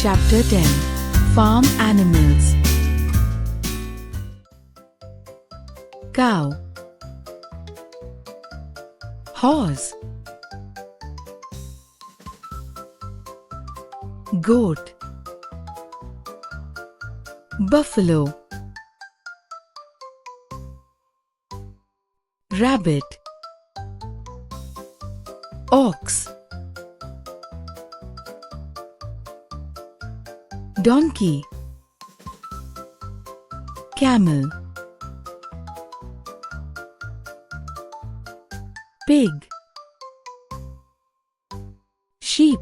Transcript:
Chapter 10 Farm Animals. Cow, horse, goat, buffalo, rabbit, ox, donkey, camel, pig, sheep,